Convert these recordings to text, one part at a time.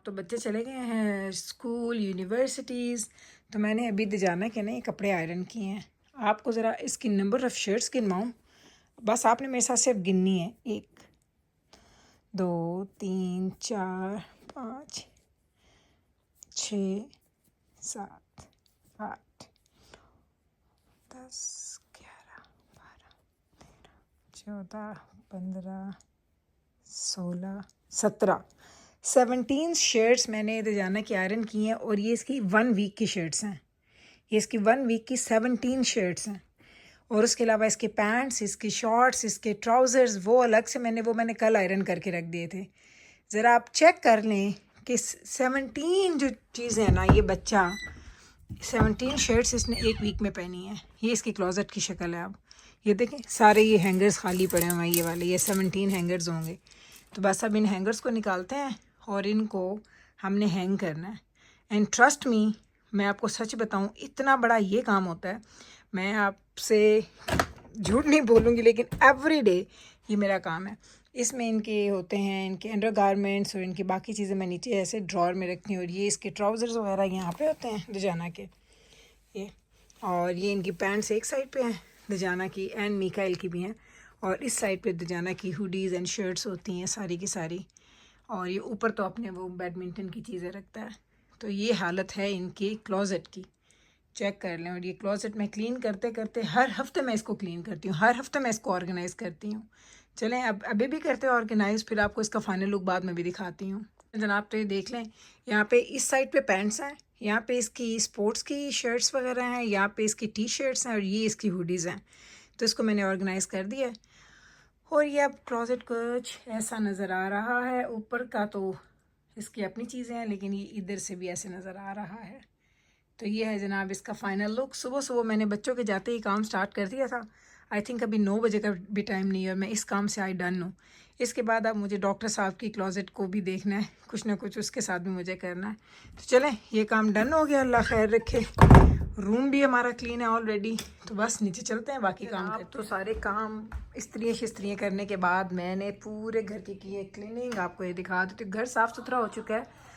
अब तो बच्चे चले गए हैं स्कूल यूनिवर्सिटीज़, तो मैंने अभी दजाना के ना ये कपड़े आयरन किए हैं। आपको ज़रा इसकी नंबर ऑफ़ शर्ट्स गिनवाऊँ, बस आपने मेरे साथ सिर्फ गिननी है। 1 2 3 4 5 6 7 8 10 11 12 14 15 16 17 17 शर्ट्स मैंने दजाना की आयरन की हैं और ये इसकी 1 वीक की शर्ट्स हैं। ये इसकी 1 वीक की 17 शर्ट्स हैं और उसके अलावा इसके पैंट्स, इसके शॉर्ट्स, इसके ट्राउज़र्स वो अलग से मैंने कल आयरन करके रख दिए थे। ज़रा आप चेक कर लें कि 17 जो चीज़ें हैं ना, ये बच्चा 17 शर्ट्स इसने 1 वीक में पहनी है। ये इसकी क्लोज़ेट की शक्ल है। अब ये देखें सारे ये हैंगर्स खाली पड़े हुए हैं, ये वाले, ये 17 हैंगर्स होंगे। तो बस अब इन हैंगर्स को निकालते हैं और इनको हमने हैंग करना है। एंड ट्रस्ट मी, मैं आपको सच बताऊं, इतना बड़ा ये काम होता है, मैं आपसे झूठ नहीं बोलूँगी, लेकिन एवरी डे ये मेरा काम है। इसमें इनके होते हैं, इनके अंडर गारमेंट्स और इनकी बाकी चीज़ें मैं नीचे ऐसे ड्रॉर में रखती हूँ। और ये इसके ट्राउज़र्स वगैरह यहाँ पे होते हैं दजाना के, ये, और ये इनकी पैंट्स एक साइड पे हैं दजाना की एंड मीकाइल की भी हैं, और इस साइड पे दजाना की हुडीज़ एंड शर्ट्स होती हैं सारी की सारी। और ये ऊपर तो अपने वो बैडमिंटन की चीज़ें रखता है। तो ये हालत है इनकी क्लोज़ेट की, चेक कर लें। और ये क्लोज़ेट में क्लीन करते करते हर हफ्ते मैं इसको क्लीन करती हूँ, हर हफ्ते मैं इसको ऑर्गेनाइज़ करती हूँ। चलें अब अभी भी करते हैं ऑर्गेनाइज़, फिर आपको इसका फाइनल लुक बाद में भी दिखाती हूँ। जनाब तो ये देख लें, यहाँ पे इस साइड पे पैंट्स हैं, यहाँ पे इसकी स्पोर्ट्स की शर्ट्स वगैरह हैं, यहाँ पे इसकी टी शर्ट्स हैं और ये इसकी हुडीज़ हैं। तो इसको मैंने ऑर्गेनाइज़ कर दिया है। और ये अब क्लोज़ेट कुछ ऐसा नज़र आ रहा है। ऊपर का तो इसकी अपनी चीज़ें हैं, लेकिन ये इधर से भी ऐसे नज़र आ रहा है। तो ये है जनाब इसका फ़ाइनल लुक। सुबह सुबह मैंने बच्चों के जाते ही काम स्टार्ट कर दिया था। आई थिंक अभी 9 बजे का भी टाइम नहीं है और मैं इस काम से आई डन हूँ। इसके बाद अब मुझे डॉक्टर साहब की क्लोज़ेट को भी देखना है, कुछ ना कुछ उसके साथ भी मुझे करना है। तो चलें, ये काम डन हो गया, अल्लाह खैर रखे। रूम भी हमारा क्लीन है ऑलरेडी, तो बस नीचे चलते हैं बाकी काम करते। तो सारे काम इस्त्रियाँ शिस्त्रियाँ करने के बाद मैंने पूरे घर की है क्लीनिंग। आपको ये दिखा देती हूँ, घर साफ़ सुथरा हो चुका है।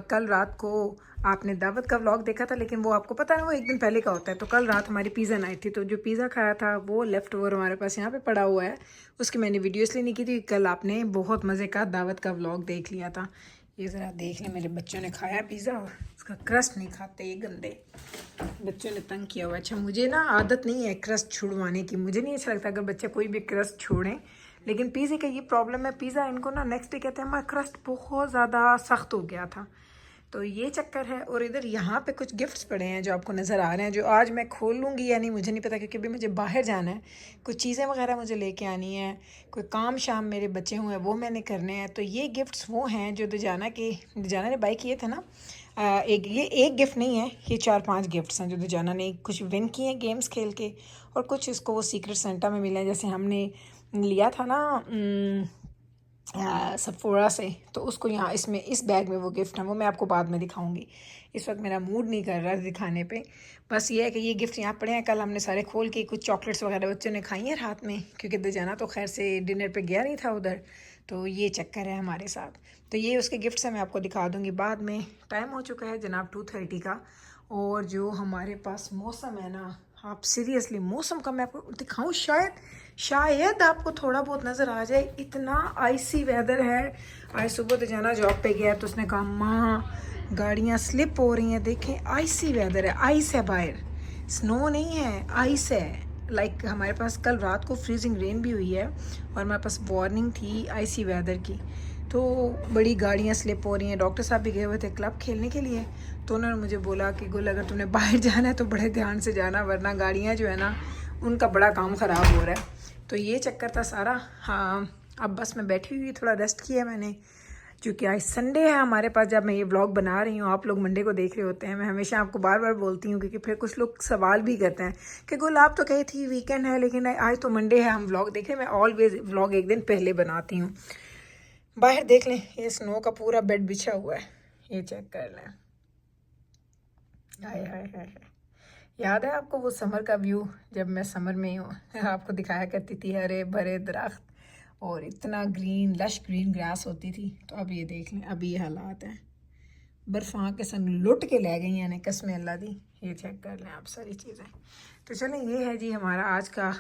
कल रात को आपने दावत का व्लॉग देखा था, लेकिन वो आपको पता है वो एक दिन पहले का होता है। तो कल रात हमारी पिज़्ज़ा नाइट थी, तो जो पिज़्ज़ा खाया था वो लेफ़्ट ओवर हमारे पास यहाँ पे पड़ा हुआ है। उसकी मैंने वीडियो इसलिए नहीं की थी, कल आपने बहुत मज़े का दावत का व्लॉग देख लिया था। ये ज़रा देख लें, मेरे बच्चों ने खाया पिज़्ज़ा, उसका क्रस्ट नहीं खाते ये गंदे बच्चों ने तंग किया हुआ। अच्छा, मुझे ना आदत नहीं है क्रस्ट छुड़वाने की, मुझे नहीं अच्छा लगता अगर बच्चे कोई भी क्रस्ट छोड़ें, लेकिन पिज़्ज़े का ये प्रॉब्लम है, पिज़्ज़ा इनको ना नेक्स्ट डे कहते हैं हमारा क्रस्ट बहुत ज़्यादा सख्त हो गया था। तो ये चक्कर है। और इधर यहाँ पे कुछ गिफ्ट्स पड़े हैं जो आपको नज़र आ रहे हैं, जो आज मैं खोल लूँगी या नहीं मुझे नहीं पता, क्योंकि अभी मुझे बाहर जाना है, कुछ चीज़ें वगैरह मुझे लेके आनी है, कोई काम शाम मेरे बचे हुए हैं वो मैंने करने हैं। तो ये गिफ्ट्स वो हैं जो दजाना ने बाई किए थे ना। एक गिफ्ट नहीं है, ये 4-5 गिफ्ट्स हैं जो दजाना ने कुछ विन किए हैं गेम्स खेल के, और कुछ इसको वो सीक्रेट सेंटा में मिले हैं। जैसे हमने लिया था ना सफोरा से, तो उसको यहाँ इसमें इस बैग में वो गिफ्ट है, वो मैं आपको बाद में दिखाऊंगी। इस वक्त मेरा मूड नहीं कर रहा दिखाने पे। बस ये है कि ये गिफ्ट यहाँ पड़े हैं, कल हमने सारे खोल के कुछ चॉकलेट्स वगैरह बच्चों ने खाई हैं रात में, क्योंकि दजाना तो खैर से डिनर पे गया नहीं था उधर। तो ये चक्कर है हमारे साथ। तो ये उसके गिफ्ट्स हैं, मैं आपको दिखा दूँगी बाद में। टाइम हो चुका है जनाब 2:30 का, और जो हमारे पास मौसम है ना, आप सीरियसली मौसम का मैं आपको दिखाऊं, शायद आपको थोड़ा बहुत नज़र आ जाए, इतना आइसी वेदर है। आज सुबह तो जाना जॉब पे गया तो उसने कहा माँ गाड़ियाँ स्लिप हो रही हैं, देखें आइसी वेदर है, आइस है बाहर, स्नो नहीं है, आइस है। लाइक हमारे पास कल रात को फ्रीजिंग रेन भी हुई है और हमारे पास वार्निंग थी आइसी वेदर की। तो बड़ी गाड़ियाँ स्लिप हो रही हैं। डॉक्टर साहब भी गए हुए थे क्लब खेलने के लिए, तो उन्होंने मुझे बोला कि गुल अगर तुमने बाहर जाना है तो बड़े ध्यान से जाना, वरना गाड़ियाँ जो है ना उनका बड़ा काम ख़राब हो रहा है। तो ये चक्कर था सारा। हाँ, अब बस मैं बैठी हुई थोड़ा रेस्ट किया मैंने, क्योंकि आज संडे है हमारे पास। जब मैं ये व्लॉग बना रही हूँ, आप लोग मंडे को देख रहे होते हैं। मैं हमेशा आपको बार बार बोलती हूँ, क्योंकि फिर कुछ लोग सवाल भी करते हैं कि गुल आप तो कही थी वीकेंड है, लेकिन आज तो मंडे है, हम व्लॉग देख रहे हैं। मैं ऑलवेज व्लॉग एक दिन पहले बनाती हूँ। बाहर देख लें, ये स्नो का पूरा बेड बिछा हुआ है, ये चेक कर लें। हाय हाय हाय, याद है आपको वो समर का व्यू, जब मैं समर में हूँ आपको दिखाया करती थी हरे भरे दरख्त और इतना ग्रीन लश ग्रीन ग्रास होती थी। तो अब ये देख लें, अभी ये हालात हैं। बर्फ़ के संग लुट के ले गई यानी कसम अल्लाह दी। ये चेक कर लें आप सारी चीज़ें। तो चलें, ये है जी हमारा आज का।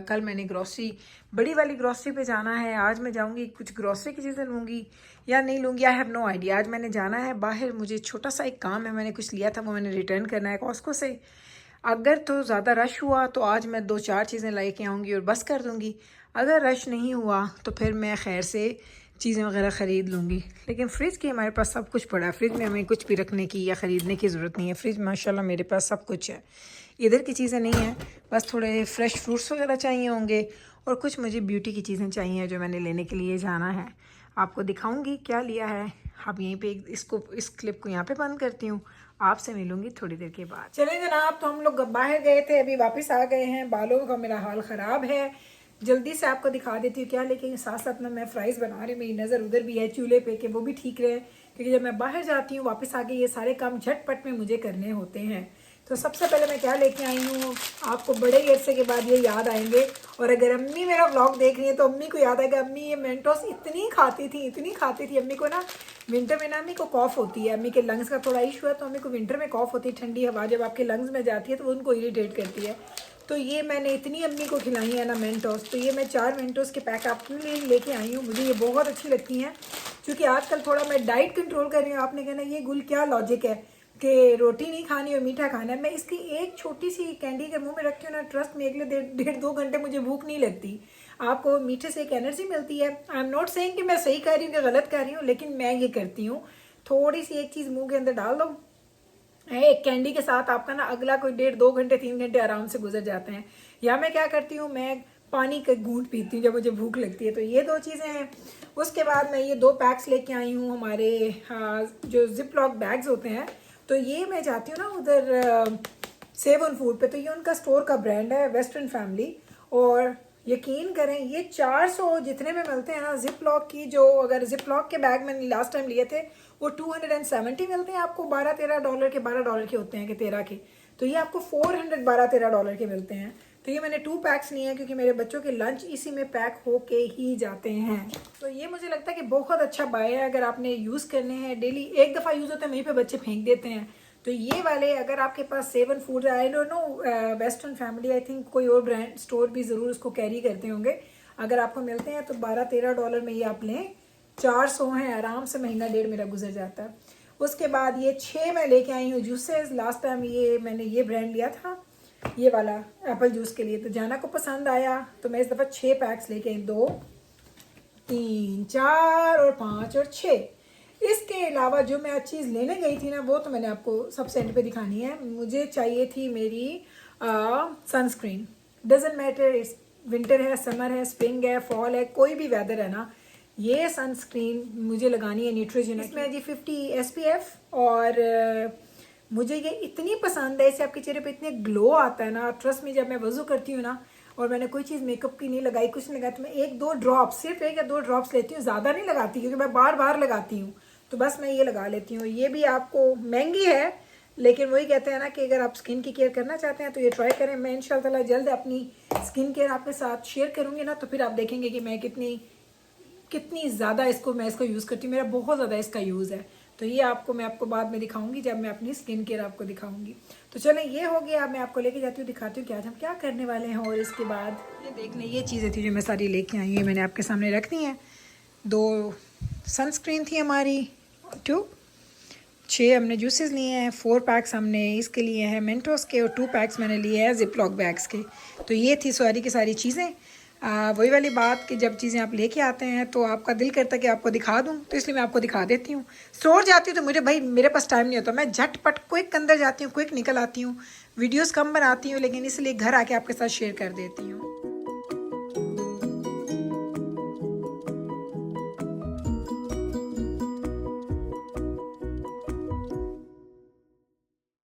कल मैंने ग्रॉसरी, बड़ी वाली ग्रॉसरी पे जाना है। आज मैं जाऊंगी, कुछ ग्रॉसरी की चीज़ें लूँगी या नहीं लूँगी, आई हैव नो आइडिया। आज मैंने जाना है बाहर, मुझे छोटा सा एक काम है, मैंने कुछ लिया था वो मैंने रिटर्न करना है कॉस्को से। अगर तो ज़्यादा रश हुआ तो आज मैं 2-4 चीज़ें लेके आऊँगी और बस कर दूँगी। अगर रश नहीं हुआ तो फिर मैं खैर से चीज़ें वगैरह ख़रीद लूँगी। लेकिन फ्रिज की हमारे पास सब कुछ पड़ा है, फ्रिज में हमें कुछ भी रखने की या ख़रीदने की ज़रूरत नहीं है। फ्रिज माशाल्लाह मेरे पास सब कुछ है, इधर की चीज़ें नहीं हैं। बस थोड़े फ्रेश फ्रूट्स वगैरह चाहिए होंगे और कुछ मुझे ब्यूटी की चीज़ें चाहिए जो मैंने लेने के लिए जाना है। आपको दिखाऊंगी क्या लिया है। आप यहीं पे इस क्लिप को यहाँ पे बंद करती हूँ, आपसे मिलूंगी थोड़ी देर के बाद। चलें जनाब, तो हम लोग बाहर गए थे, अभी वापस आ गए हैं। बालों का मेरा हाल ख़राब है, जल्दी से आपको दिखा देती हूँ क्या। लेकिन साथ साथ में मैं फ्राइज़ बना रही, मेरी नज़र उधर भी है चूल्हे पे कि वो भी ठीक रहे, क्योंकि जब मैं बाहर जाती हूँ वापस आके ये सारे काम झटपट में मुझे करने होते हैं। तो सबसे पहले मैं क्या लेके आई हूँ, आपको बड़े अरसे के बाद ये याद आएंगे। और अगर अम्मी मेरा व्लॉग देख रही है तो अम्मी को याद आएगा, अम्मी ये मेंटोस इतनी खाती थी। अम्मी को ना विंटर में ना अम्मी को कॉफ़ होती है, अम्मी के लंग्स का थोड़ा इशू है, तो अम्मी को विंटर में कॉफ़ होती है। ठंडी हवा जब आपके लंग्स में जाती है तो वो उनको इरीटेट करती है। तो ये मैंने इतनी अम्मी को खिलाई है ना मेंटोस, तो ये मैं 4 मेंटोस के पैक अपने लिए लेके आई हूँ। मुझे ये बहुत अच्छी लगती हैं, क्योंकि आजकल थोड़ा मैं डाइट कंट्रोल कर रही हूँ। आपने कहना ये गुल क्या लॉजिक है कि रोटी नहीं खानी और मीठा खाना है। मैं इसकी एक छोटी सी कैंडी के मुंह में रखती हूँ ना, ट्रस्ट में अगले 1.5-2 घंटे मुझे भूख नहीं लगती। आपको मीठे से एक एनर्जी मिलती है। आई एम नॉट सेइंग कि मैं सही कर रही हूँ कि गलत कर रही हूँ, लेकिन मैं ये करती हूँ। थोड़ी सी एक चीज़ मुंह के अंदर डाल दो, एक कैंडी के साथ आपका ना अगला कोई 1.5-2 घंटे 3 घंटे आराम से गुजर जाते हैं। या मैं क्या करती हूँ, मैं पानी का घूंट पीती हूँ जब मुझे भूख लगती है। तो ये 2 चीज़ें हैं। उसके बाद मैं ये 2 पैक्स लेके आई हूँ हमारे जो जिप लॉक बैग्स होते हैं। तो ये मैं जाती हूँ ना उधर सेवन फूड पे, तो ये उनका स्टोर का ब्रांड है वेस्टर्न फैमिली। और यकीन करें ये 400 जितने में मिलते हैं ना जिप लॉक की, जो अगर जिप लॉक के बैग मैंने लास्ट टाइम लिए थे वो 270 मिलते हैं आपको। $12-13 के, $12 के होते हैं कि 13 के। तो ये आपको 400 $12-13 के मिलते हैं। तो ये मैंने 2 पैक्स लिए हैं, क्योंकि मेरे बच्चों के लंच इसी में पैक होके ही जाते हैं। तो ये मुझे लगता है कि बहुत अच्छा बाय है। अगर आपने यूज़ करने हैं, डेली एक दफ़ा यूज़ होता है वहीं पे बच्चे फेंक देते हैं। तो ये वाले अगर आपके पास seven food, I don't know western family, I think कोई और ब्रांड स्टोर भी ज़रूर उसको कैरी करते होंगे। अगर आपको मिलते हैं तो $12-13 में ये आप लें। 400 हैं, आराम से महीना 1.5 मेरा गुजर जाता है। उसके बाद ये 6 मैं लेके आई हूँ जूसेस। लास्ट टाइम ये मैंने ये ब्रांड लिया था, ये वाला एप्पल जूस के लिए, तो जाना को पसंद आया तो मैं इस दफ़ा 6 पैक्स लेके आई। 2, 3, 4 और 5 और 6। इसके अलावा जो मैं आज चीज़ लेने गई थी ना, वो तो मैंने आपको सब सेंटर पे दिखानी है। मुझे चाहिए थी मेरी सनस्क्रीन। डजेंट मैटर इस विंटर है, समर है, स्प्रिंग है, फॉल है, कोई भी वेदर है ना, ये सनस्क्रीन मुझे लगानी है न्यूट्रिजन। इसमें जी 50 SPF। और मुझे ये इतनी पसंद है, इससे आपके चेहरे पे इतने ग्लो आता है ना। ट्रस्ट में जब मैं वज़ू करती हूँ ना और मैंने कोई चीज़ मेकअप की नहीं लगाई, कुछ नहीं लगाया, तो मैं 1-2 ड्रॉप्स, सिर्फ 1 या 2 ड्रॉप्स लेती हूँ, ज़्यादा नहीं लगाती क्योंकि मैं बार बार लगाती हूँ। तो बस मैं ये लगा लेती हूँ। ये भी आपको महंगी है, लेकिन वही कहते हैं ना कि अगर आप स्किन की केयर करना चाहते हैं तो ये ट्राई करें। मैं इंशाल्लाह जल्द अपनी स्किन केयर आपके साथ शेयर करूँगी ना, तो फिर आप देखेंगे कि मैं कितनी ज़्यादा मैं इसको यूज़ करती हूँ। मेरा बहुत ज़्यादा इसका यूज़ है। तो ये मैं आपको बाद में दिखाऊंगी जब मैं अपनी स्किन केयर आपको दिखाऊंगी। तो चलें, ये हो गया। मैं आपको लेके जाती हूँ, दिखाती हूँ कि आज हम क्या करने वाले हैं। और इसके बाद ये देख लें, ये चीज़ें थी जो मैं सारी लेके आई हूँ, मैंने आपके सामने रख दी हैं। 2 सनस्क्रीन थी हमारी, 6 हमने जूसेस लिए हैं, 4 पैक्स हमने इसके लिए हैं मेंटोस के, और 2 पैक्स मैंने लिए हैं जिप लॉक बैग्स के। तो ये थी सारी की सारी चीज़ें। वही वाली बात कि जब चीज़ें आप लेके आते हैं तो आपका दिल करता है कि आपको दिखा दूं, तो इसलिए मैं आपको दिखा देती हूँ। स्टोर जाती हूँ तो मेरे पास टाइम नहीं होता, मैं झटपट क्विक अंदर जाती हूँ, क्विक निकल आती हूँ, वीडियोस कम बनाती हूँ, लेकिन इसलिए घर आके आपके साथ शेयर कर देती हूँ।